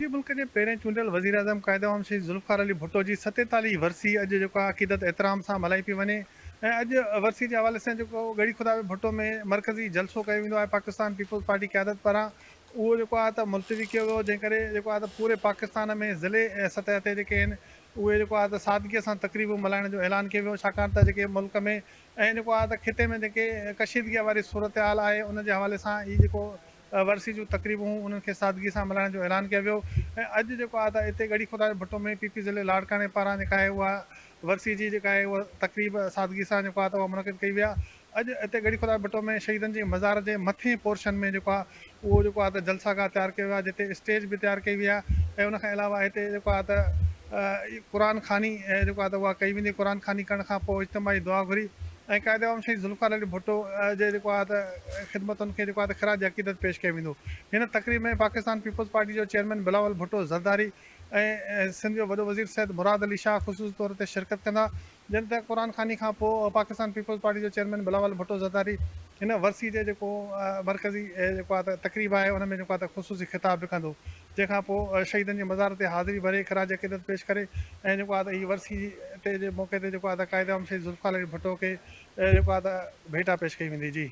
जी, मुल्क जे पहिरें चूंडियल वज़ीर आज़म क़ाइद-ए-आम शहीद ज़ुल्फ़िकार अली भुट्टो जी 47 वरसी अॼु जेको आहे अक़ीदत एतिराम सां मल्हाई पई वञे ऐं अॼु वरसी जे हवाले सां जेको ॻड़ी खुदा भुट्टो में मरकज़ी जलसो कयो वेंदो आहे पाकिस्तान पीपल्स पार्टी क़यादत पारां। उहो जेको आहे त मुलतवी कयो वियो, जंहिं करे जेको आहे त पूरे पाकिस्तान में ज़िले सतह ते जेके आहिनि उहे जेको आहे त सादगीअ सां तक़रीबूं मल्हाइण जो ऐलान कयो वियो, छाकाणि त जेके मुल्क में ऐं जेको आहे त खिते में जेके कशीदगीअ वारी सूरत हाल आहे उन जे हवाले सां ई जेको वरसी जूं तक़रीबूं उन्हनि खे सादगी सां मल्हाइण जो ऐलान कयो वियो। ऐं अॼु जेको आहे त हिते ॻड़ी खुदा भुट्टो में पीपी ज़िले लाड़काने पारां जेका आहे उहा वरसी जी जेका आहे उहा तक़रीब सादगी सां जेको आहे त उहा मुनक़िद कई विया। अॼु हिते ॻड़ी खुदा भुट्टो में शहीदनि जे मज़ार जे मथे पोर्शन में जेको आहे उहो जेको आहे त जलसागाह तयारु कयो वियो आहे, जिते स्टेज बि तयारु कई वई आहे ऐं उनखां अलावा हिते जेको आहे त क़ुर खानी जेको आहे त उहा कई वेंदी। क़ुर खानी करण खां पोइ इज्तिमाही दुआ घुरी ऐं क़ाइद-ए-आम शहीद ज़ुल्फ़िकार अली भुट्टो जे जेको आहे त ख़िदमतुनि खे जेको आहे त ख़िराज अक़ीदत पेश कयो वेंदो। हिन तक़रीब में पाकिस्तान पीपल्स पार्टी जो चेयरमैन बिलावल भुट्टो ज़रदारी ऐं सिंध जो वॾो वज़ीर सैयद मुराद अली शाह ख़ुसूसी तौर ते शिरकत कंदा। जिन ते क़ुर खानी खां पोइ पाकिस्तान पीपल्स पार्टी जो चेयरमैन बिलावल भुट्टो ज़रदारी हिन वरसी जे जेको मरकज़ी जेको आहे त तक़रीब आहे उन में जेको आहे त ख़ुसूसी ख़िताब बि कंदो। जंहिंखां पोइ शहीदनि जे मज़ार ते हाज़िरी भरे ख़िराज अक़ीदत पेश करे ऐं जेको आहे त हीअ वरसी ते जे मौक़े ते जेको आहे त क़ाइद-ए-आम शहीद ज़ुल्फ़िकार अली भुट्टो खे जेको आहे त भेटा पेश कई वेंदी। जी।